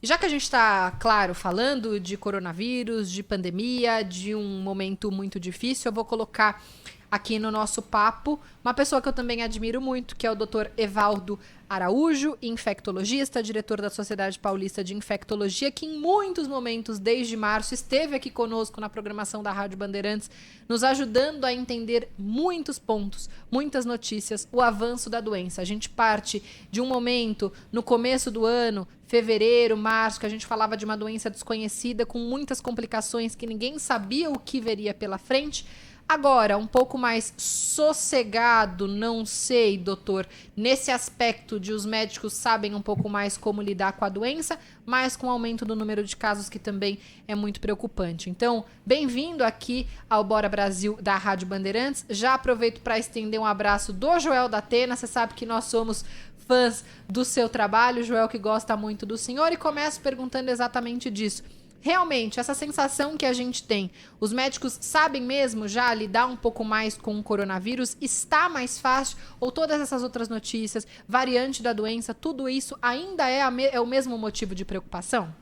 Já que a gente está, claro, falando de coronavírus, de pandemia, de um momento muito difícil, eu vou colocar aqui no nosso papo uma pessoa que eu também admiro muito, que é o Dr. Evaldo Araújo, infectologista, diretor da Sociedade Paulista de Infectologia, que em muitos momentos, desde março, esteve aqui conosco na programação da Rádio Bandeirantes, nos ajudando a entender muitos pontos, muitas notícias, o avanço da doença. A gente parte de um momento, no começo do ano, fevereiro, março, que a gente falava de uma doença desconhecida, com muitas complicações, que ninguém sabia o que viria pela frente. Agora, um pouco mais sossegado, não sei, doutor, nesse aspecto de os médicos sabem um pouco mais como lidar com a doença, mas com o aumento do número de casos que também é muito preocupante. Então, bem-vindo aqui ao Bora Brasil da Rádio Bandeirantes. Já aproveito para estender um abraço do Joel da Atena. Você sabe que nós somos fãs do seu trabalho, Joel que gosta muito do senhor, e começo perguntando exatamente disso. Realmente, essa sensação que a gente tem, os médicos sabem mesmo já lidar um pouco mais com o coronavírus? Está mais fácil? Ou todas essas outras notícias, variante da doença, tudo isso ainda é o mesmo motivo de preocupação?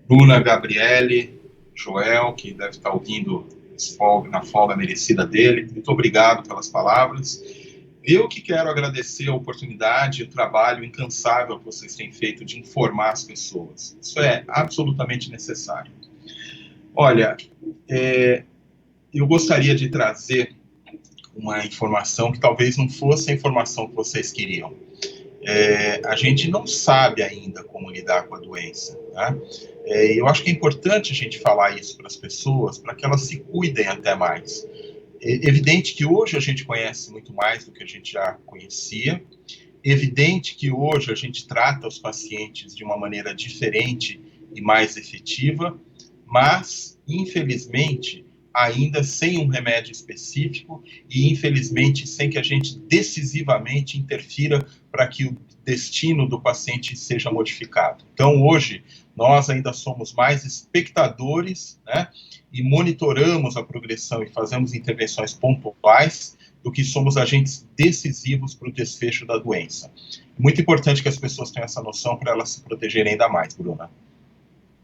Bruna, Gabriele, Joel, que deve estar ouvindo na folga merecida dele, muito obrigado pelas palavras. Eu que quero agradecer a oportunidade e o trabalho incansável que vocês têm feito de informar as pessoas. Isso é absolutamente necessário. Olha, eu gostaria de trazer uma informação que talvez não fosse a informação que vocês queriam. A gente não sabe ainda como lidar com a doença, né? Eu acho que é importante a gente falar isso para as pessoas, para que elas se cuidem até mais. É evidente que hoje a gente conhece muito mais do que a gente já conhecia, é evidente que hoje a gente trata os pacientes de uma maneira diferente e mais efetiva, mas, infelizmente, ainda sem um remédio específico e, infelizmente, sem que a gente decisivamente interfira para que o destino do paciente seja modificado. Então, hoje, nós ainda somos mais espectadores, né, e monitoramos a progressão e fazemos intervenções pontuais do que somos agentes decisivos para o desfecho da doença. Muito importante que as pessoas tenham essa noção para elas se protegerem ainda mais, Bruna.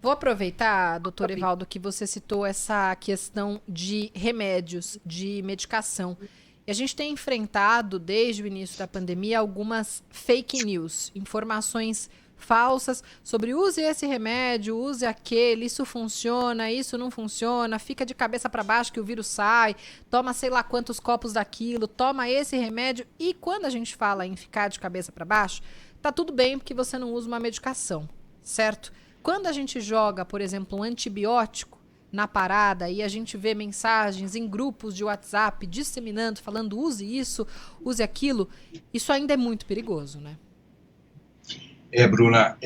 Vou aproveitar, doutor Evaldo, que você citou essa questão de remédios, de medicação. E a gente tem enfrentado, desde o início da pandemia, algumas fake news, informações falsas sobre use esse remédio, use aquele, isso funciona, isso não funciona, fica de cabeça para baixo que o vírus sai, toma sei lá quantos copos daquilo, toma esse remédio. E quando a gente fala em ficar de cabeça para baixo, tá tudo bem porque você não usa uma medicação, certo? Quando a gente joga, por exemplo, um antibiótico na parada e a gente vê mensagens em grupos de WhatsApp disseminando, falando use isso, use aquilo, isso ainda é muito perigoso, né? Bruna,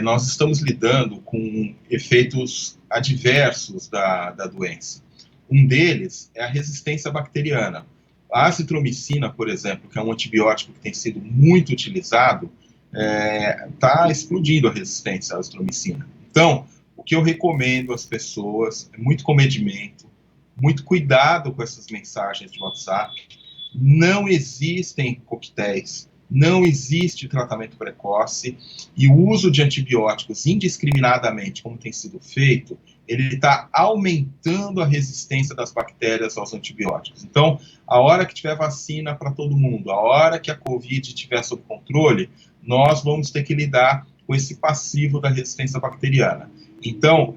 nós estamos lidando com efeitos adversos da doença. Um deles é a resistência bacteriana. A azitromicina, por exemplo, que é um antibiótico que tem sido muito utilizado, está explodindo a resistência à azitromicina. Então, o que eu recomendo às pessoas é muito comedimento, muito cuidado com essas mensagens de WhatsApp. Não existem coquetéis, não existe tratamento precoce, e o uso de antibióticos indiscriminadamente, como tem sido feito, ele está aumentando a resistência das bactérias aos antibióticos. Então, a hora que tiver vacina para todo mundo, a hora que a Covid estiver sob controle, nós vamos ter que lidar com esse passivo da resistência bacteriana. Então,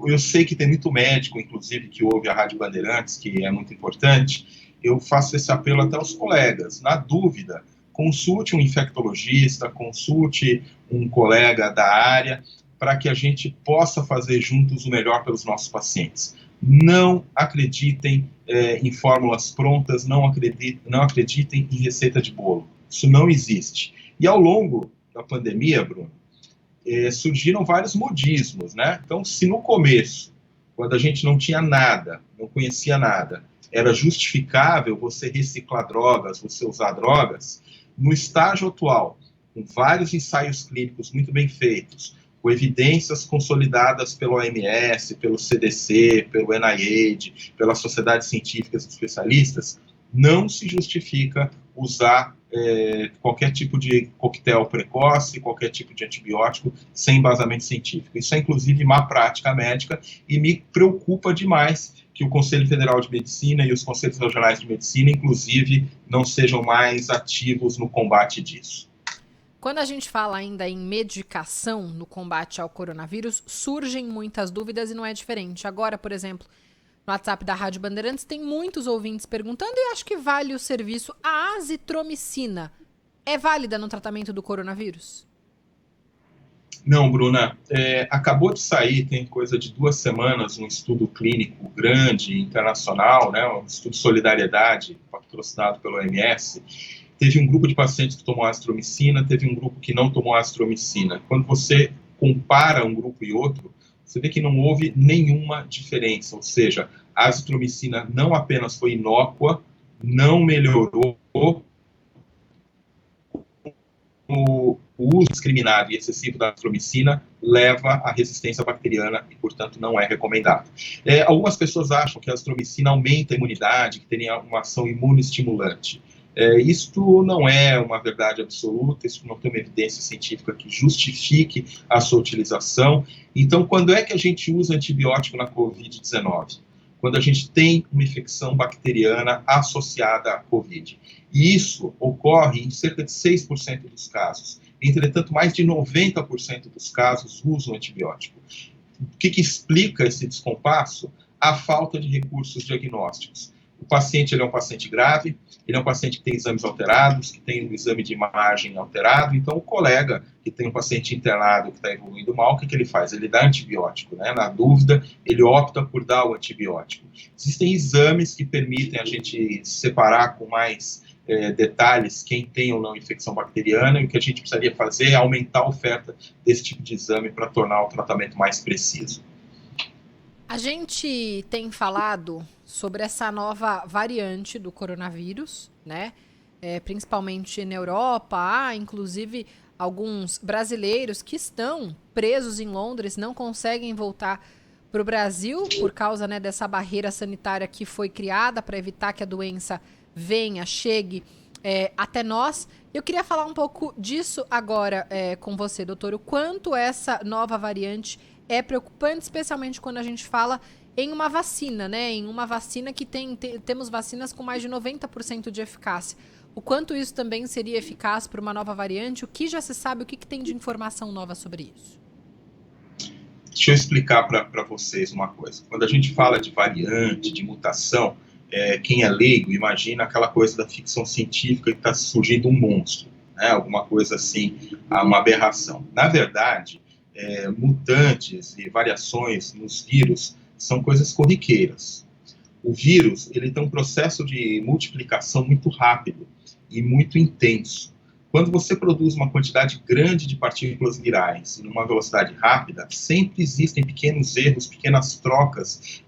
eu sei que tem muito médico, inclusive, que ouve a Rádio Bandeirantes, que é muito importante. Eu faço esse apelo até aos colegas. Na dúvida, consulte um infectologista, consulte um colega da área, para que a gente possa fazer juntos o melhor pelos nossos pacientes. Não acreditem em fórmulas prontas, não acreditem em receita de bolo. Isso não existe. E ao longo da pandemia, Bruno, surgiram vários modismos, né? Então, se no começo, quando a gente não tinha nada, não conhecia nada, era justificável você reciclar drogas, você usar drogas, no estágio atual, com vários ensaios clínicos muito bem feitos, com evidências consolidadas pelo OMS, pelo CDC, pelo NIH, pelas sociedades científicas e especialistas, não se justifica usar qualquer tipo de coquetel precoce, qualquer tipo de antibiótico sem embasamento científico. Isso é, inclusive, má prática médica e me preocupa demais que o Conselho Federal de Medicina e os Conselhos Regionais de Medicina, inclusive, não sejam mais ativos no combate disso. Quando a gente fala ainda em medicação no combate ao coronavírus, surgem muitas dúvidas e não é diferente. Agora, por exemplo, no WhatsApp da Rádio Bandeirantes, tem muitos ouvintes perguntando e acho que vale o serviço. A azitromicina é válida no tratamento do coronavírus? Não, Bruna. Acabou de sair, tem coisa de 2 semanas, um estudo clínico grande, internacional, né, um estudo de solidariedade, patrocinado pelo OMS. Teve um grupo de pacientes que tomou azitromicina, teve um grupo que não tomou azitromicina. Quando você compara um grupo e outro, você vê que não houve nenhuma diferença, ou seja, a azitromicina não apenas foi inócua, não melhorou o uso discriminado e excessivo da azitromicina leva à resistência bacteriana e, portanto, não é recomendado. Algumas pessoas acham que a azitromicina aumenta a imunidade, que teria uma ação imunoestimulante. Isto não é uma verdade absoluta, isso não tem uma evidência científica que justifique a sua utilização. Então, quando é que a gente usa antibiótico na Covid-19? Quando a gente tem uma infecção bacteriana associada à Covid. E isso ocorre em cerca de 6% dos casos. Entretanto, mais de 90% dos casos usam antibiótico. O que explica esse descompasso? A falta de recursos diagnósticos. O paciente ele é um paciente grave, ele é um paciente que tem exames alterados, que tem um exame de imagem alterado, então o colega que tem um paciente internado que está evoluindo mal, o que ele faz? Ele dá antibiótico, né? Na dúvida, ele opta por dar o antibiótico. Existem exames que permitem a gente separar com mais detalhes quem tem ou não infecção bacteriana, e o que a gente precisaria fazer é aumentar a oferta desse tipo de exame para tornar o tratamento mais preciso. A gente tem falado sobre essa nova variante do coronavírus, né? Principalmente na Europa, há inclusive alguns brasileiros que estão presos em Londres, não conseguem voltar para o Brasil por causa, né, dessa barreira sanitária que foi criada para evitar que a doença chegue até nós. Eu queria falar um pouco disso agora com você, doutor, o quanto essa nova variante é preocupante, especialmente quando a gente fala em uma vacina, né? Em uma vacina que temos vacinas com mais de 90% de eficácia. O quanto isso também seria eficaz para uma nova variante? O que já se sabe? O que tem de informação nova sobre isso? Deixa eu explicar para vocês uma coisa. Quando a gente fala de variante, de mutação, quem é leigo imagina aquela coisa da ficção científica que está surgindo um monstro, né? Alguma coisa assim, uma aberração. Na verdade, mutantes e variações nos vírus são coisas corriqueiras. O vírus ele tem um processo de multiplicação muito rápido e muito intenso. Quando você produz uma quantidade grande de partículas virais em uma velocidade rápida, sempre existem pequenos erros, pequenas trocas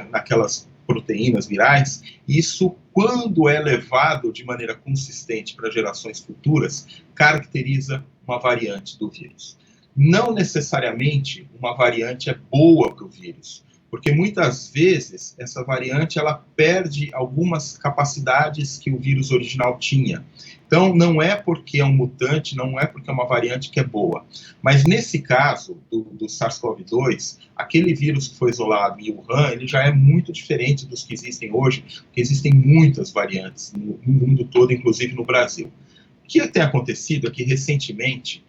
naquelas proteínas virais. Isso, quando é levado de maneira consistente para gerações futuras, caracteriza uma variante do vírus. Não necessariamente uma variante é boa para o vírus, porque muitas vezes essa variante ela perde algumas capacidades que o vírus original tinha. Então, não é porque é um mutante, não é porque é uma variante que é boa. Mas nesse caso do SARS-CoV-2, aquele vírus que foi isolado em Wuhan, ele já é muito diferente dos que existem hoje, porque existem muitas variantes no mundo todo, inclusive no Brasil. O que tem acontecido é que, recentemente,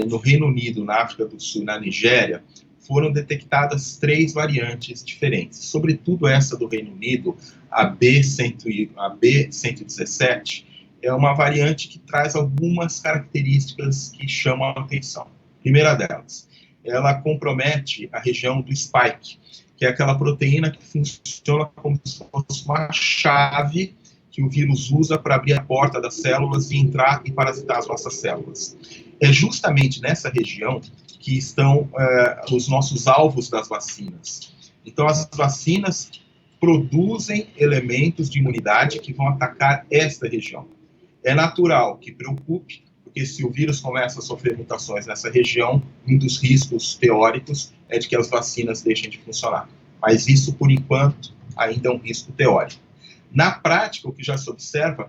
no Reino Unido, na África do Sul, na Nigéria, foram detectadas 3 variantes diferentes. Sobretudo essa do Reino Unido, a B117, é uma variante que traz algumas características que chamam a atenção. Primeira delas, ela compromete a região do spike, que é aquela proteína que funciona como se fosse uma chave que o vírus usa para abrir a porta das células e entrar e parasitar as nossas células. É justamente nessa região que estão os nossos alvos das vacinas. Então, as vacinas produzem elementos de imunidade que vão atacar esta região. É natural que preocupe, porque se o vírus começa a sofrer mutações nessa região, um dos riscos teóricos é de que as vacinas deixem de funcionar. Mas isso, por enquanto, ainda é um risco teórico. Na prática, o que já se observa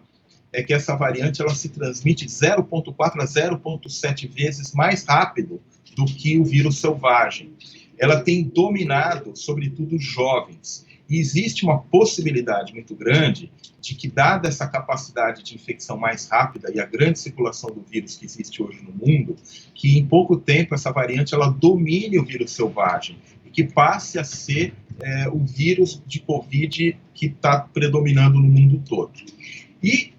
é que essa variante ela se transmite 0,4 a 0,7 vezes mais rápido do que o vírus selvagem. Ela tem dominado, sobretudo, os jovens. E existe uma possibilidade muito grande de que, dada essa capacidade de infecção mais rápida e a grande circulação do vírus que existe hoje no mundo, que em pouco tempo essa variante ela domine o vírus selvagem e que passe a ser o vírus de Covid que está predominando no mundo todo. E,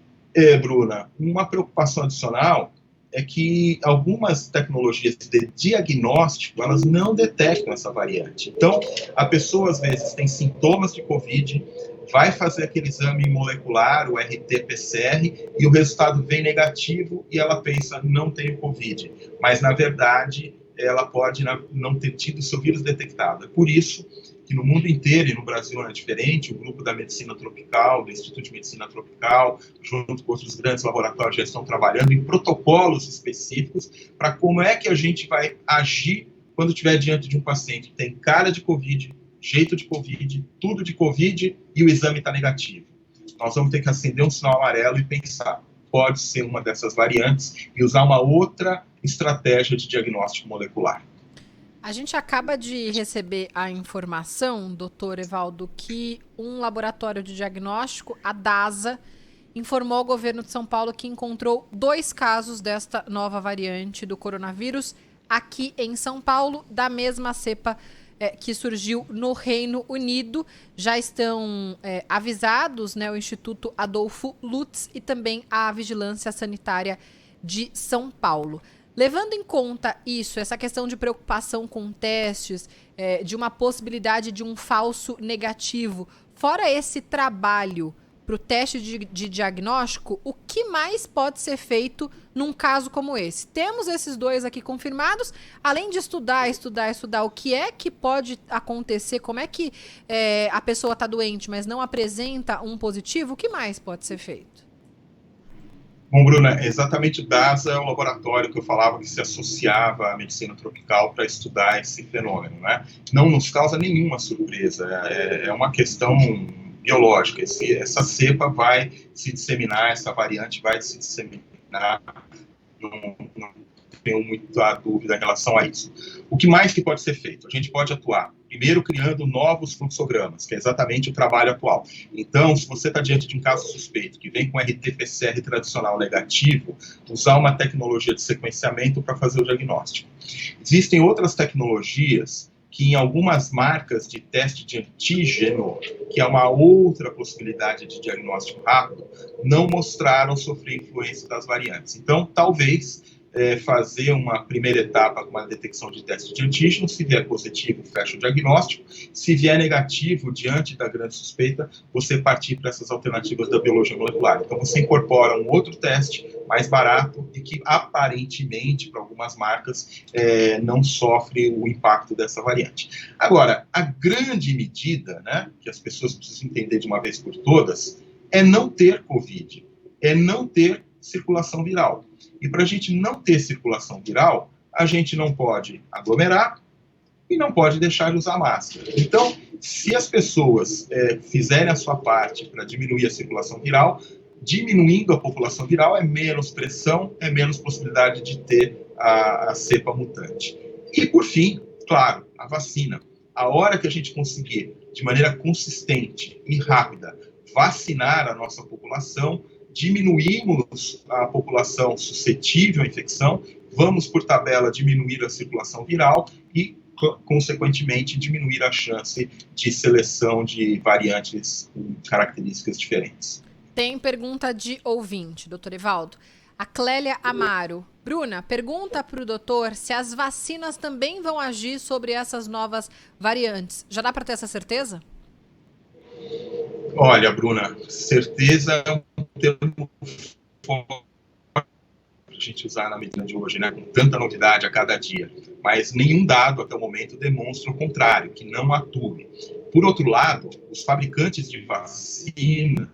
Bruna, uma preocupação adicional é que algumas tecnologias de diagnóstico, elas não detectam essa variante. Então, a pessoa, às vezes, tem sintomas de Covid, vai fazer aquele exame molecular, o RT-PCR, e o resultado vem negativo e ela pensa, não tenho Covid. Mas, na verdade, ela pode não ter tido seu vírus detectado. É por isso que no mundo inteiro, e no Brasil não é diferente, o grupo da Medicina Tropical, do Instituto de Medicina Tropical, junto com outros grandes laboratórios, já estão trabalhando em protocolos específicos para como é que a gente vai agir quando estiver diante de um paciente que tem cara de Covid, jeito de Covid, tudo de Covid e o exame está negativo. Nós vamos ter que acender um sinal amarelo e pensar, pode ser uma dessas variantes e usar uma outra estratégia de diagnóstico molecular. A gente acaba de receber a informação, doutor Evaldo, que um laboratório de diagnóstico, a DASA, informou ao governo de São Paulo que encontrou 2 casos desta nova variante do coronavírus aqui em São Paulo, da mesma cepa que surgiu no Reino Unido. Já estão avisados, né, o Instituto Adolfo Lutz e também a Vigilância Sanitária de São Paulo. Levando em conta isso, essa questão de preocupação com testes, de uma possibilidade de um falso negativo, fora esse trabalho para o teste de diagnóstico, o que mais pode ser feito num caso como esse? Temos esses 2 aqui confirmados, além de estudar o que é que pode acontecer, como é que a pessoa está doente, mas não apresenta um positivo, o que mais pode ser feito? Bom, Bruna, exatamente o DASA é o laboratório que eu falava que se associava à medicina tropical para estudar esse fenômeno, né? Não nos causa nenhuma surpresa, é uma questão biológica. Essa cepa vai se disseminar, essa variante vai se disseminar, não tenho muita dúvida em relação a isso. O que mais que pode ser feito? A gente pode atuar, primeiro, criando novos fluxogramas, que é exatamente o trabalho atual. Então, se você está diante de um caso suspeito, que vem com RT-PCR tradicional negativo, usar uma tecnologia de sequenciamento para fazer o diagnóstico. Existem outras tecnologias que em algumas marcas de teste de antígeno, que é uma outra possibilidade de diagnóstico rápido, não mostraram sofrer influência das variantes. Então, talvez fazer uma primeira etapa com uma detecção de teste de antígeno, se vier positivo, fecha o diagnóstico, se vier negativo, diante da grande suspeita, você partir para essas alternativas da biologia molecular. Então, você incorpora um outro teste mais barato e que, aparentemente, para algumas marcas, não sofre o impacto dessa variante. Agora, a grande medida, né, que as pessoas precisam entender de uma vez por todas, é não ter Covid, é não ter circulação viral. E para a gente não ter circulação viral, a gente não pode aglomerar e não pode deixar de usar máscara. Então, se as pessoas fizerem a sua parte para diminuir a circulação viral, diminuindo a população viral é menos pressão, é menos possibilidade de ter a cepa mutante. E, por fim, claro, a vacina. A hora que a gente conseguir, de maneira consistente e rápida, vacinar a nossa população, diminuímos a população suscetível à infecção, vamos, por tabela, diminuir a circulação viral e, consequentemente, diminuir a chance de seleção de variantes com características diferentes. Tem pergunta de ouvinte, doutor Evaldo. A Clélia Amaro. Bruna, pergunta para o doutor se as vacinas também vão agir sobre essas novas variantes. Já dá para ter essa certeza? Olha, Bruna, certeza é um termo forte para a gente usar na medicina de hoje, né? Com tanta novidade a cada dia. Mas nenhum dado até o momento demonstra o contrário, que não atue. Por outro lado, os fabricantes de vacinas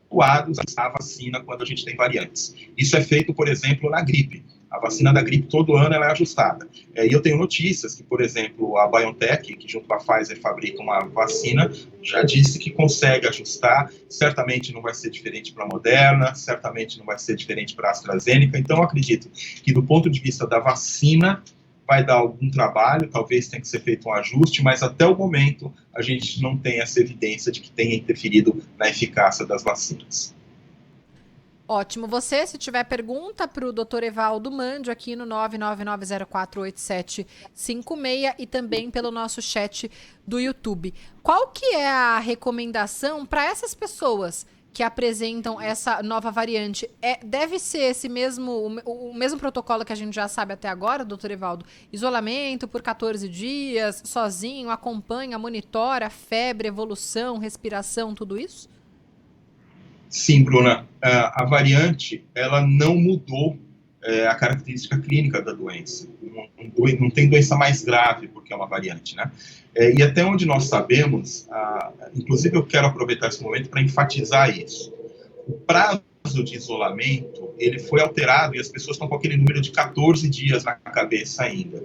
atuados a vacina quando a gente tem variantes. Isso é feito, por exemplo, na gripe. A vacina da gripe, todo ano, ela é ajustada. E eu tenho notícias que, por exemplo, a BioNTech, que junto com a Pfizer fabrica uma vacina, já disse que consegue ajustar. Certamente não vai ser diferente para a Moderna, certamente não vai ser diferente para a AstraZeneca. Então, eu acredito que, do ponto de vista da vacina, vai dar algum trabalho, talvez tenha que ser feito um ajuste, mas até o momento a gente não tem essa evidência de que tenha interferido na eficácia das vacinas. Ótimo. Você, se tiver pergunta para o Dr. Evaldo, mande aqui no 999048756 e também pelo nosso chat do YouTube. Qual que é a recomendação para essas pessoas que apresentam essa nova variante? Deve ser esse o mesmo protocolo que a gente já sabe até agora, doutor Evaldo? Isolamento por 14 dias, sozinho, acompanha, monitora, febre, evolução, respiração, tudo isso? Sim, Bruna, a variante, ela não mudou a característica clínica da doença. Não tem doença mais grave porque é uma variante, né? E até onde nós sabemos, inclusive eu quero aproveitar esse momento para enfatizar isso. O prazo de isolamento, ele foi alterado e as pessoas estão com aquele número de 14 dias na cabeça ainda.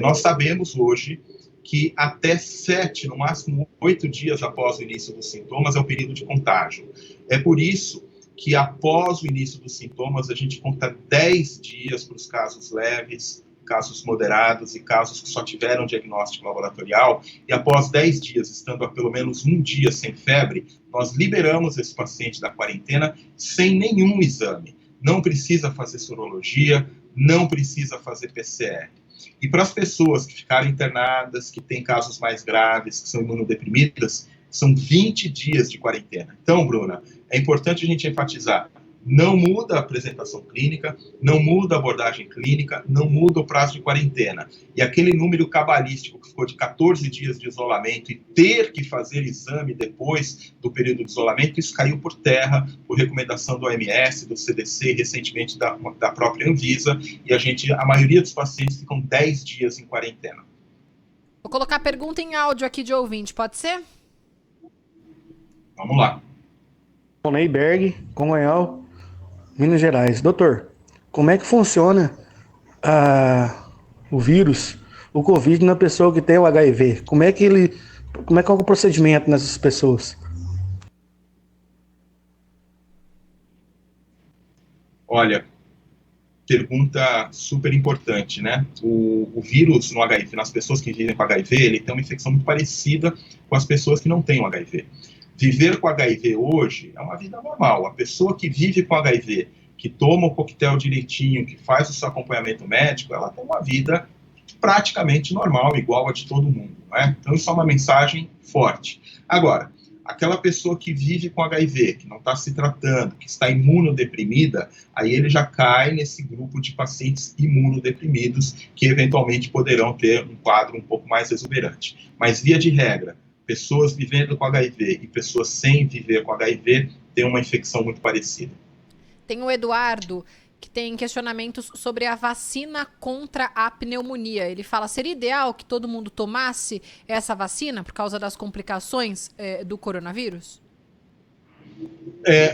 Nós sabemos hoje que até 7, no máximo 8 dias após o início dos sintomas é o período de contágio. É por isso que após o início dos sintomas a gente conta 10 dias para os casos leves, casos moderados e casos que só tiveram diagnóstico laboratorial, e após 10 dias, estando a pelo menos um dia sem febre, nós liberamos esse paciente da quarentena sem nenhum exame. Não precisa fazer sorologia, não precisa fazer PCR. E para as pessoas que ficaram internadas, que têm casos mais graves, que são imunodeprimidas, são 20 dias de quarentena. Então, Bruna, é importante a gente enfatizar, não muda a apresentação clínica, não muda a abordagem clínica, não muda o prazo de quarentena. E aquele número cabalístico que ficou de 14 dias de isolamento e ter que fazer exame depois do período de isolamento, isso caiu por terra por recomendação do OMS, do CDC, recentemente da própria Anvisa, e a maioria dos pacientes ficam 10 dias em quarentena. Vou colocar a pergunta em áudio aqui de ouvinte, pode ser? Vamos lá. Neyberg, Congonhal, Minas Gerais. Doutor, como é que funciona o vírus, o Covid, na pessoa que tem o HIV? Como é que é o procedimento nessas pessoas? Olha, pergunta super importante, né? O vírus no HIV, nas pessoas que vivem com HIV, ele tem uma infecção muito parecida com as pessoas que não têm o HIV. Viver com HIV hoje é uma vida normal. A pessoa que vive com HIV, que toma o coquetel direitinho, que faz o seu acompanhamento médico, ela tem uma vida praticamente normal, igual a de todo mundo, né? Então isso é uma mensagem forte. Agora, aquela pessoa que vive com HIV, que não está se tratando, que está imunodeprimida, aí ele já cai nesse grupo de pacientes imunodeprimidos que eventualmente poderão ter um quadro um pouco mais exuberante. Mas, via de regra, pessoas vivendo com HIV e pessoas sem viver com HIV têm uma infecção muito parecida. Tem o Eduardo, que tem questionamentos sobre a vacina contra a pneumonia. Ele fala, seria ideal que todo mundo tomasse essa vacina por causa das complicações do coronavírus?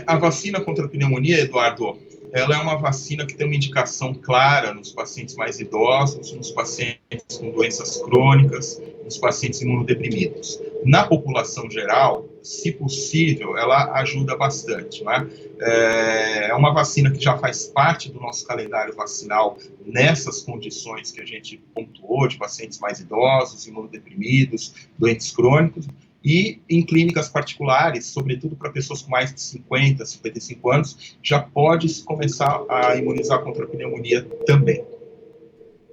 A vacina contra a pneumonia, Eduardo, ela é uma vacina que tem uma indicação clara nos pacientes mais idosos, nos pacientes com doenças crônicas, nos pacientes imunodeprimidos. Na população geral, se possível, ela ajuda bastante, né? É uma vacina que já faz parte do nosso calendário vacinal nessas condições que a gente pontuou, de pacientes mais idosos, imunodeprimidos, doentes crônicos, e em clínicas particulares, sobretudo para pessoas com mais de 50, 55 anos, já pode começar a imunizar contra a pneumonia também.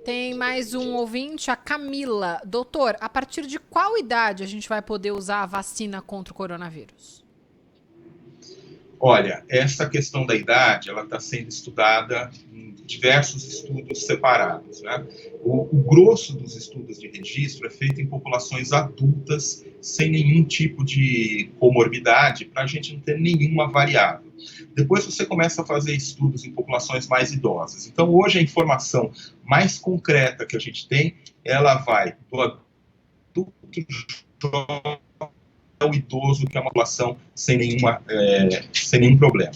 Tem mais um ouvinte, a Camila. Doutor, a partir de qual idade a gente vai poder usar a vacina contra o coronavírus? Olha, essa questão da idade, ela está sendo estudada em diversos estudos separados, né? O grosso dos estudos de registro é feito em populações adultas, sem nenhum tipo de comorbidade, para a gente não ter nenhuma variável. Depois você começa a fazer estudos em populações mais idosas. Então, hoje a informação mais concreta que a gente tem, ela vai do adulto jovem ao idoso, que é uma população sem nenhum problema.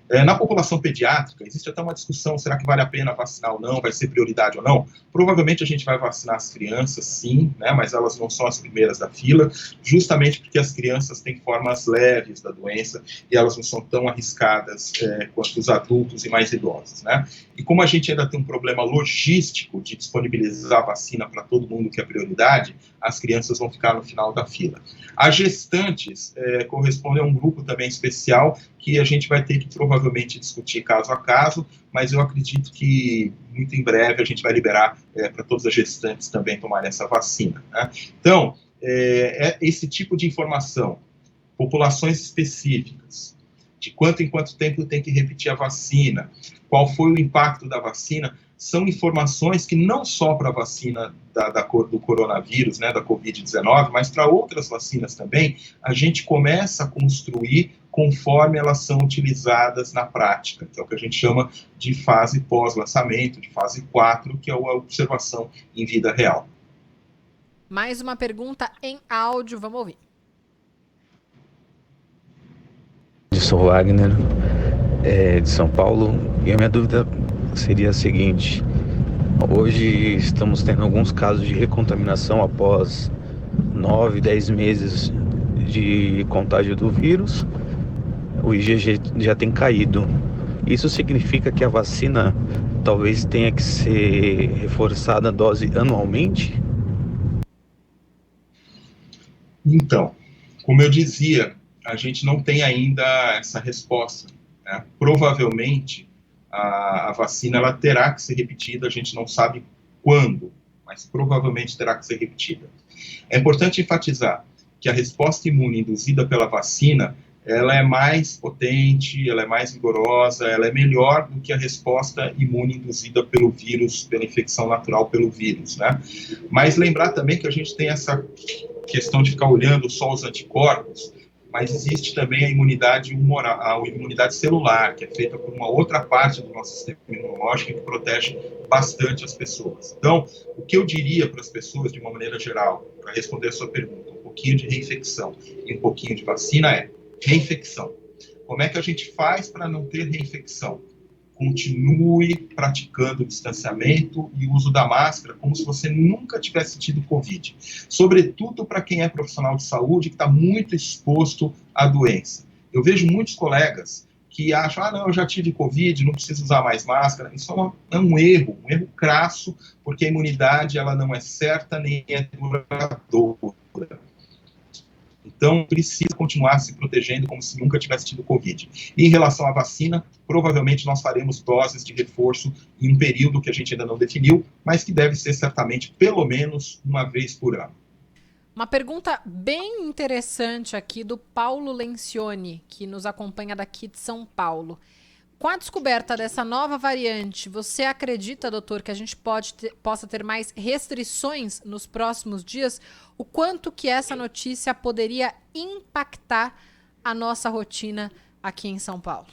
Na população pediátrica, existe até uma discussão, será que vale a pena vacinar ou não, vai ser prioridade ou não? Provavelmente a gente vai vacinar as crianças, sim, né, mas elas não são as primeiras da fila, justamente porque as crianças têm formas leves da doença e elas não são tão arriscadas quanto os adultos e mais idosos, né? E como a gente ainda tem um problema logístico de disponibilizar a vacina para todo mundo que é prioridade, as crianças vão ficar no final da fila. As gestantes correspondem a um grupo também especial que a gente vai ter que provavelmente discutir caso a caso, mas eu acredito que muito em breve a gente vai liberar para todas as gestantes também tomarem essa vacina, né? Então, esse tipo de informação, populações específicas, de quanto em quanto tempo tem que repetir a vacina, qual foi o impacto da vacina, são informações que não só para a vacina do coronavírus, né, da Covid-19, mas para outras vacinas também, a gente começa a construir conforme elas são utilizadas na prática, que é o que a gente chama de fase pós-lançamento, de fase 4, que é a observação em vida real. Mais uma pergunta em áudio, vamos ouvir. Sou Wagner, de São Paulo, e a minha dúvida seria a seguinte: hoje estamos tendo alguns casos de recontaminação após 9, 10 meses de contágio do vírus, o IgG já tem caído. Isso significa que a vacina talvez tenha que ser reforçada a dose anualmente? Então, como eu dizia, a gente não tem ainda essa resposta, né? Provavelmente a vacina ela terá que ser repetida, a gente não sabe quando, mas provavelmente terá que ser repetida. É importante enfatizar que a resposta imune induzida pela vacina, ela é mais potente, ela é mais vigorosa, ela é melhor do que a resposta imune induzida pelo vírus, pela infecção natural pelo vírus, né? Mas lembrar também que a gente tem essa questão de ficar olhando só os anticorpos, mas existe também a imunidade humoral, a imunidade celular, que é feita por uma outra parte do nosso sistema imunológico que protege bastante as pessoas. Então, o que eu diria para as pessoas, de uma maneira geral, para responder a sua pergunta, um pouquinho de reinfecção e um pouquinho de vacina é reinfecção. Como é que a gente faz para não ter reinfecção? Continue praticando o distanciamento e o uso da máscara como se você nunca tivesse tido Covid. Sobretudo para quem é profissional de saúde que está muito exposto à doença. Eu vejo muitos colegas que acham, não, eu já tive Covid, não preciso usar mais máscara. Isso é um erro crasso, porque a imunidade ela não é certa nem é duradoura. Então, precisa continuar se protegendo como se nunca tivesse tido Covid. E em relação à vacina, provavelmente nós faremos doses de reforço em um período que a gente ainda não definiu, mas que deve ser certamente pelo menos uma vez por ano. Uma pergunta bem interessante aqui do Paulo Lencioni, que nos acompanha daqui de São Paulo. Com a descoberta dessa nova variante, você acredita, doutor, que a gente possa ter mais restrições nos próximos dias? O quanto que essa notícia poderia impactar a nossa rotina aqui em São Paulo?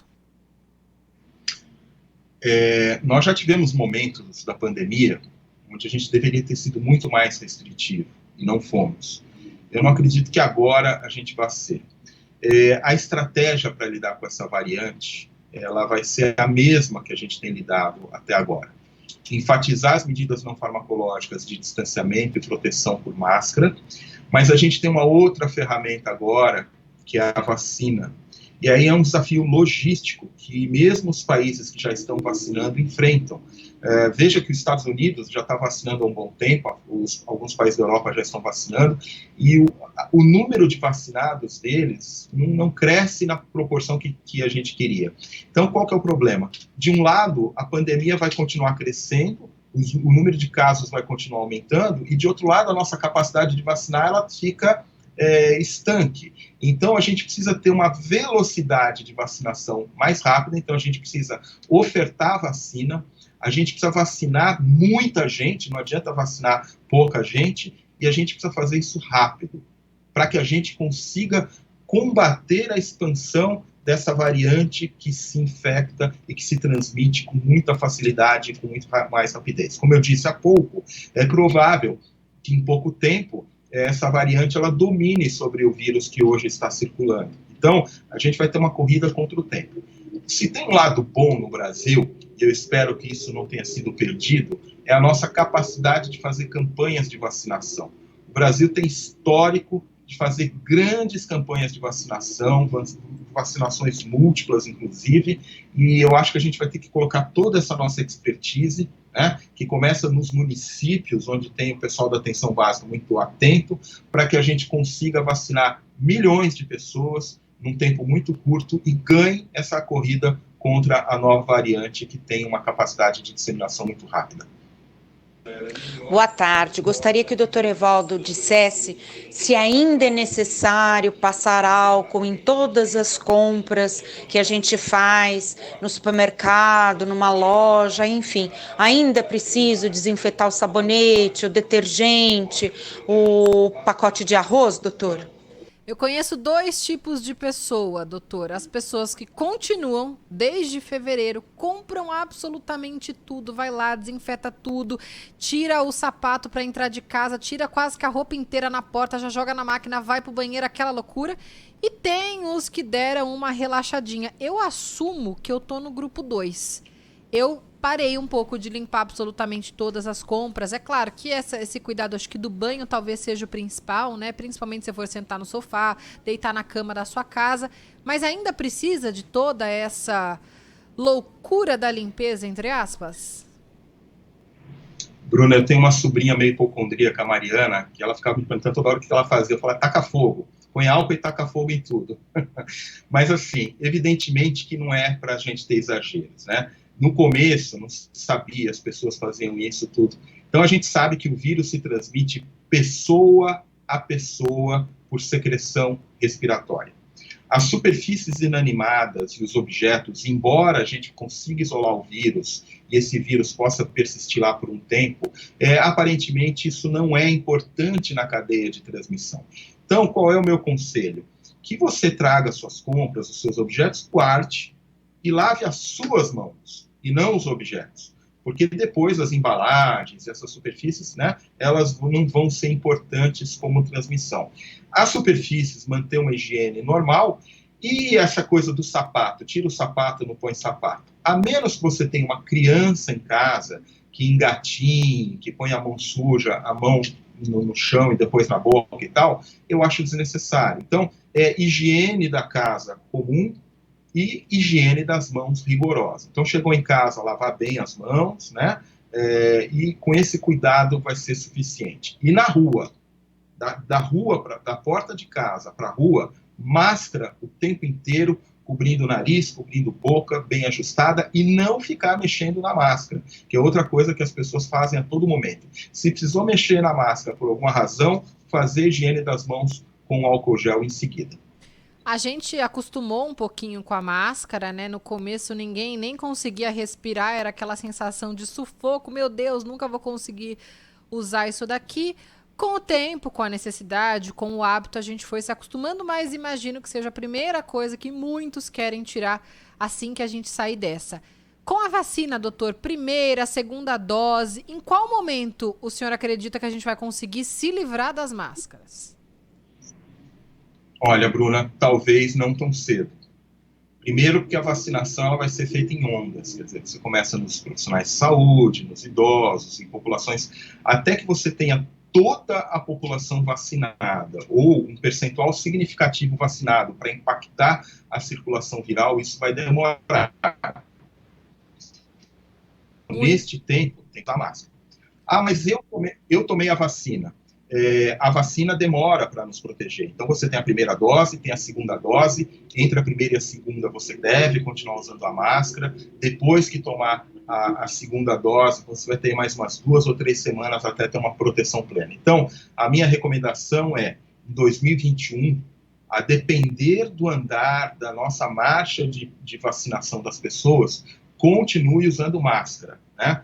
Nós já tivemos momentos da pandemia onde a gente deveria ter sido muito mais restritivo e não fomos. Eu não acredito que agora a gente vá ser. A estratégia para lidar com essa variante ela vai ser a mesma que a gente tem lidado até agora. Enfatizar as medidas não farmacológicas de distanciamento e proteção por máscara, mas a gente tem uma outra ferramenta agora, que é a vacina. E aí é um desafio logístico que mesmo os países que já estão vacinando enfrentam. Veja que os Estados Unidos já está vacinando há um bom tempo, alguns países da Europa já estão vacinando, e o número de vacinados deles não cresce na proporção que a gente queria. Então, qual que é o problema? De um lado, a pandemia vai continuar crescendo, o número de casos vai continuar aumentando, e de outro lado, a nossa capacidade de vacinar ela fica estanque. Então, a gente precisa ter uma velocidade de vacinação mais rápida, então a gente precisa ofertar vacina, a gente precisa vacinar muita gente, não adianta vacinar pouca gente, e a gente precisa fazer isso rápido, para que a gente consiga combater a expansão dessa variante que se infecta e que se transmite com muita facilidade, com muito mais rapidez. Como eu disse há pouco, é provável que em pouco tempo essa variante ela domine sobre o vírus que hoje está circulando. Então, a gente vai ter uma corrida contra o tempo. Se tem um lado bom no Brasil, e eu espero que isso não tenha sido perdido, é a nossa capacidade de fazer campanhas de vacinação. O Brasil tem histórico de fazer grandes campanhas de vacinação, vacinações múltiplas, inclusive, e eu acho que a gente vai ter que colocar toda essa nossa expertise, né, que começa nos municípios, onde tem o pessoal da atenção básica muito atento, para que a gente consiga vacinar milhões de pessoas num tempo muito curto e ganhe essa corrida contra a nova variante que tem uma capacidade de disseminação muito rápida. Boa tarde. Gostaria que o Dr. Evaldo dissesse se ainda é necessário passar álcool em todas as compras que a gente faz no supermercado, numa loja, enfim. Ainda é preciso desinfetar o sabonete, o detergente, o pacote de arroz, doutor? Eu conheço 2 tipos de pessoa, doutor. As pessoas que continuam desde fevereiro, compram absolutamente tudo, vai lá, desinfeta tudo, tira o sapato para entrar de casa, tira quase que a roupa inteira na porta, já joga na máquina, vai pro banheiro, aquela loucura. E tem os que deram uma relaxadinha. Eu assumo que eu tô no grupo 2. Eu parei um pouco de limpar absolutamente todas as compras. É claro que esse cuidado, acho que do banho talvez seja o principal, né? Principalmente se for sentar no sofá, deitar na cama da sua casa. Mas ainda precisa de toda essa loucura da limpeza, entre aspas? Bruna, eu tenho uma sobrinha meio hipocondríaca, a Mariana, que ela ficava me perguntando toda hora o que ela fazia. Eu falava, taca fogo. Põe álcool e taca fogo em tudo. Mas, assim, evidentemente que não é para a gente ter exageros, né? No começo, não sabia, as pessoas faziam isso tudo. Então, a gente sabe que o vírus se transmite pessoa a pessoa por secreção respiratória. As superfícies inanimadas e os objetos, embora a gente consiga isolar o vírus e esse vírus possa persistir lá por um tempo, aparentemente isso não é importante na cadeia de transmissão. Então, qual é o meu conselho? Que você traga suas compras, os seus objetos, guarde e lave as suas mãos, e não os objetos. Porque depois as embalagens, essas superfícies, né, elas não vão ser importantes como transmissão. As superfícies, manter uma higiene normal, e essa coisa do sapato, tira o sapato, não põe sapato. A menos que você tenha uma criança em casa que engatinhe, que põe a mão suja, a mão no chão e depois na boca e tal, eu acho desnecessário. Então, higiene da casa comum, e higiene das mãos rigorosa. Então, chegou em casa, lavar bem as mãos, né? E com esse cuidado vai ser suficiente. E na rua, da porta de casa para a rua, máscara o tempo inteiro, cobrindo o nariz, cobrindo boca, bem ajustada, e não ficar mexendo na máscara, que é outra coisa que as pessoas fazem a todo momento. Se precisou mexer na máscara por alguma razão, fazer higiene das mãos com álcool gel em seguida. A gente acostumou um pouquinho com a máscara, né? No começo ninguém nem conseguia respirar, era aquela sensação de sufoco. Meu Deus, nunca vou conseguir usar isso daqui. Com o tempo, com a necessidade, com o hábito, a gente foi se acostumando, mas imagino que seja a primeira coisa que muitos querem tirar assim que a gente sair dessa. Com a vacina, doutor, primeira, segunda dose, em qual momento o senhor acredita que a gente vai conseguir se livrar das máscaras? Olha, Bruna, talvez não tão cedo. Primeiro porque a vacinação ela vai ser feita em ondas, quer dizer, você começa nos profissionais de saúde, nos idosos, em populações, até que você tenha toda a população vacinada, ou um percentual significativo vacinado para impactar a circulação viral, isso vai demorar. Neste tempo, tem que usar máscara. Ah, mas eu tomei a vacina. A vacina demora para nos proteger. Então, você tem a primeira dose, tem a segunda dose, entre a primeira e a segunda você deve continuar usando a máscara. Depois que tomar a segunda dose, você vai ter mais umas 2 ou 3 semanas até ter uma proteção plena. Então, a minha recomendação é, em 2021, a depender do andar da nossa marcha de vacinação das pessoas, continue usando máscara, né?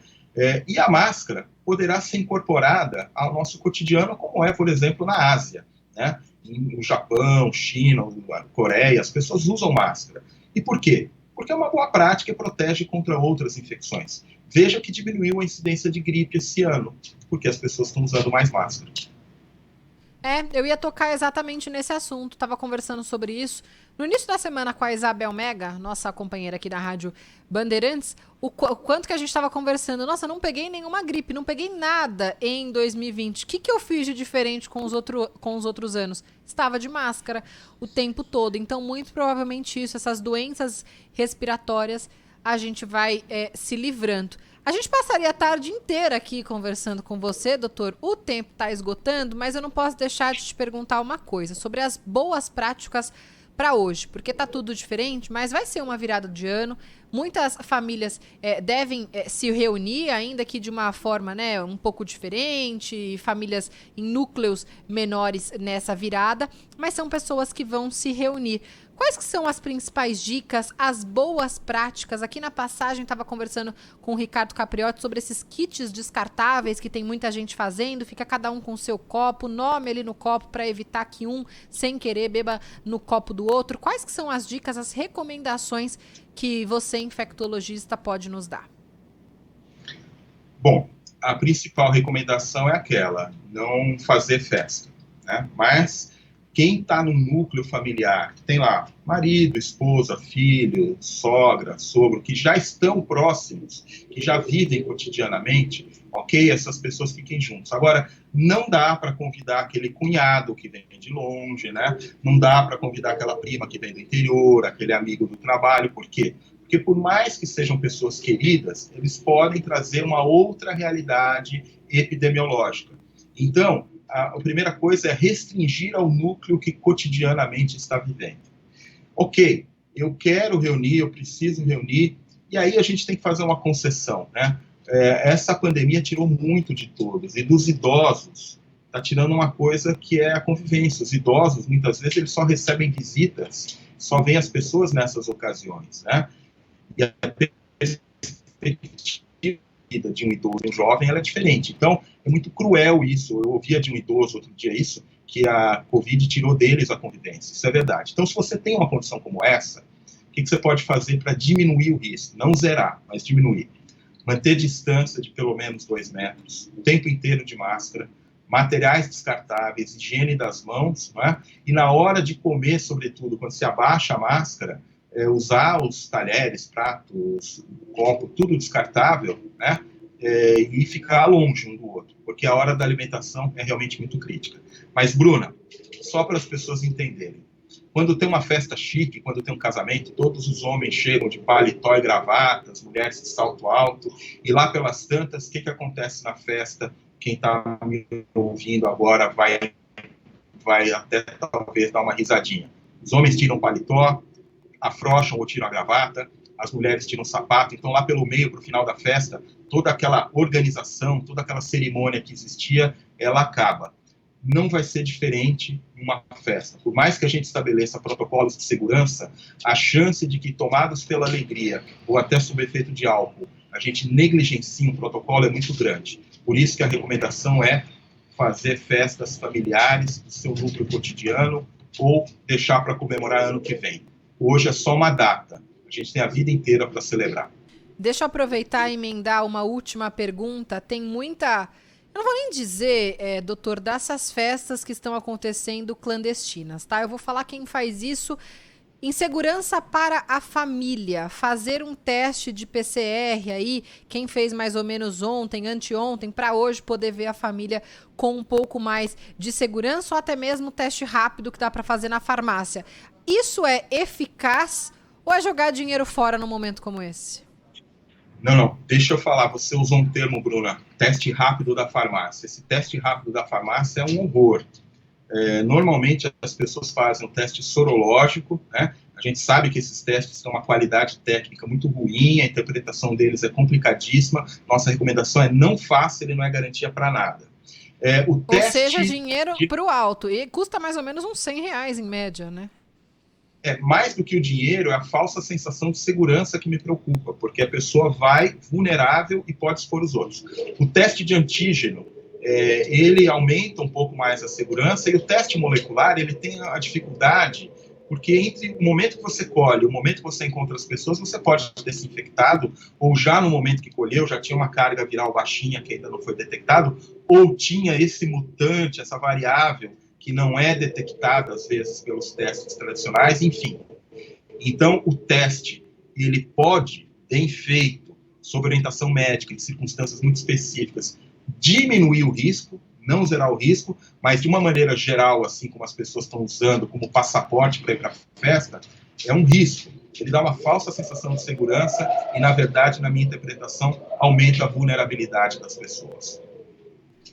E a máscara poderá ser incorporada ao nosso cotidiano, como é, por exemplo, na Ásia, né? No Japão, China, Coreia, as pessoas usam máscara. E por quê? Porque é uma boa prática e protege contra outras infecções. Veja que diminuiu a incidência de gripe esse ano, porque as pessoas estão usando mais máscara. Eu ia tocar exatamente nesse assunto, estava conversando sobre isso no início da semana com a Isabel Mega, nossa companheira aqui da Rádio Bandeirantes, o quanto que a gente estava conversando. Nossa, não peguei nenhuma gripe, não peguei nada em 2020. O que eu fiz de diferente com os outros anos? Estava de máscara o tempo todo. Então, muito provavelmente isso, essas doenças respiratórias, a gente vai se livrando. A gente passaria a tarde inteira aqui conversando com você, doutor. O tempo está esgotando, mas eu não posso deixar de te perguntar uma coisa sobre as boas práticas para hoje, porque está tudo diferente, mas vai ser uma virada de ano. Muitas famílias devem se reunir, ainda que de uma forma, né, um pouco diferente, famílias em núcleos menores nessa virada, mas são pessoas que vão se reunir. Quais que são as principais dicas, as boas práticas? Aqui na passagem estava conversando com o Ricardo Capriotti sobre esses kits descartáveis que tem muita gente fazendo, fica cada um com o seu copo, nome ali no copo para evitar que um, sem querer, beba no copo do outro. Quais que são as dicas, as recomendações que você, infectologista, pode nos dar? Bom, a principal recomendação é aquela, não fazer festa, né? Mas quem está no núcleo familiar, que tem lá marido, esposa, filho, sogra, sogro, que já estão próximos, que já vivem cotidianamente, ok, essas pessoas fiquem juntos. Agora, não dá para convidar aquele cunhado que vem de longe, né? Não dá para convidar aquela prima que vem do interior, aquele amigo do trabalho. Por quê? Porque por mais que sejam pessoas queridas, eles podem trazer uma outra realidade epidemiológica. Então, a primeira coisa é restringir ao núcleo que cotidianamente está vivendo. Ok, eu quero reunir, eu preciso reunir, e aí a gente tem que fazer uma concessão, né? Essa pandemia tirou muito de todos, e dos idosos está tirando uma coisa que é a convivência. Os idosos, muitas vezes, eles só recebem visitas, só veem as pessoas nessas ocasiões, né? E a perspectiva de um idoso e um jovem, ela é diferente. Então, é muito cruel isso. Eu ouvia de um idoso outro dia isso, que a Covid tirou deles a convivência. Isso é verdade. Então, se você tem uma condição como essa, o que você pode fazer para diminuir o risco? Não zerar, mas diminuir. Manter distância de pelo menos 2 metros, o tempo inteiro de máscara, materiais descartáveis, higiene das mãos, né? E na hora de comer, sobretudo, quando se abaixa a máscara, usar os talheres, pratos, copo, tudo descartável, né? E ficar longe um do outro, porque a hora da alimentação é realmente muito crítica. Mas, Bruna, só para as pessoas entenderem, quando tem uma festa chique, quando tem um casamento, todos os homens chegam de paletó e gravata, as mulheres de salto alto, e lá pelas tantas, o que acontece na festa? Quem está me ouvindo agora vai até talvez dar uma risadinha. Os homens tiram paletó, afrouxam ou tiram a gravata, as mulheres tiram o sapato, então lá pelo meio, para o final da festa, toda aquela organização, toda aquela cerimônia que existia, ela acaba. Não vai ser diferente numa festa. Por mais que a gente estabeleça protocolos de segurança, a chance de que, tomados pela alegria ou até sob efeito de álcool, a gente negligencie um protocolo é muito grande. Por isso que a recomendação é fazer festas familiares do seu núcleo cotidiano ou deixar para comemorar ano que vem. Hoje é só uma data. A gente tem a vida inteira para celebrar. Deixa eu aproveitar e emendar uma última pergunta. Tem muita... Eu não vou nem dizer, doutor, dessas festas que estão acontecendo clandestinas, tá? Eu vou falar quem faz isso. Insegurança para a família. Fazer um teste de PCR aí, quem fez mais ou menos ontem, anteontem, para hoje poder ver a família com um pouco mais de segurança ou até mesmo teste rápido que dá para fazer na farmácia. Isso é eficaz ou é jogar dinheiro fora num momento como esse? Não, deixa eu falar, você usou um termo, Bruna, teste rápido da farmácia. Esse teste rápido da farmácia é um horror. Normalmente as pessoas fazem um teste sorológico, né? A gente sabe que esses testes têm uma qualidade técnica muito ruim, a interpretação deles é complicadíssima. Nossa recomendação é não faça, ele não é garantia para nada. Ou seja, dinheiro para o alto. E custa mais ou menos uns R$100 em média, né? Mais do que o dinheiro, é a falsa sensação de segurança que me preocupa, porque a pessoa vai vulnerável e pode expor os outros. O teste de antígeno, ele aumenta um pouco mais a segurança, e o teste molecular, ele tem a dificuldade, porque entre o momento que você colhe e o momento que você encontra as pessoas, você pode ter se infectado, ou já no momento que colheu, já tinha uma carga viral baixinha que ainda não foi detectado, ou tinha esse mutante, essa variável, que não é detectada, às vezes, pelos testes tradicionais, enfim. Então, o teste, ele pode, bem feito, sob orientação médica, em circunstâncias muito específicas, diminuir o risco, não zerar o risco, mas de uma maneira geral, assim como as pessoas estão usando como passaporte para ir para a festa, é um risco. Ele dá uma falsa sensação de segurança e, na verdade, na minha interpretação, aumenta a vulnerabilidade das pessoas.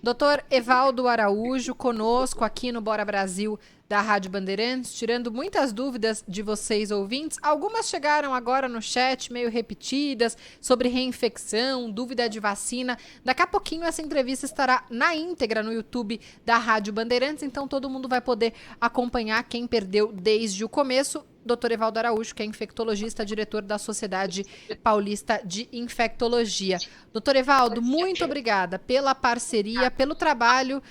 Dr. Evaldo Araújo, conosco aqui no Bora Brasil da Rádio Bandeirantes, tirando muitas dúvidas de vocês ouvintes. Algumas chegaram agora no chat, meio repetidas, sobre reinfecção, dúvida de vacina. Daqui a pouquinho essa entrevista estará na íntegra no YouTube da Rádio Bandeirantes, então todo mundo vai poder acompanhar, quem perdeu desde o começo. Dr. Evaldo Araújo, que é infectologista, diretor da Sociedade Paulista de Infectologia. Dr. Evaldo, muito obrigada pela parceria, pelo trabalho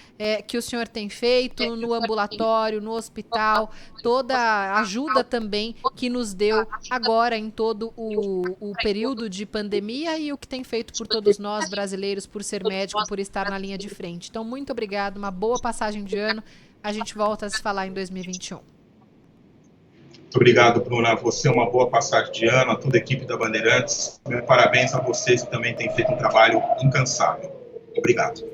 que o senhor tem feito no ambulatório, no hospital, toda a ajuda também que nos deu agora em todo o período de pandemia e o que tem feito por todos nós brasileiros, por ser médico, por estar na linha de frente. Então, muito obrigado, uma boa passagem de ano. A gente volta a se falar em 2021. Muito obrigado, Bruna. A você, uma boa passagem de ano, a toda a equipe da Bandeirantes. Parabéns a vocês que também têm feito um trabalho incansável. Obrigado.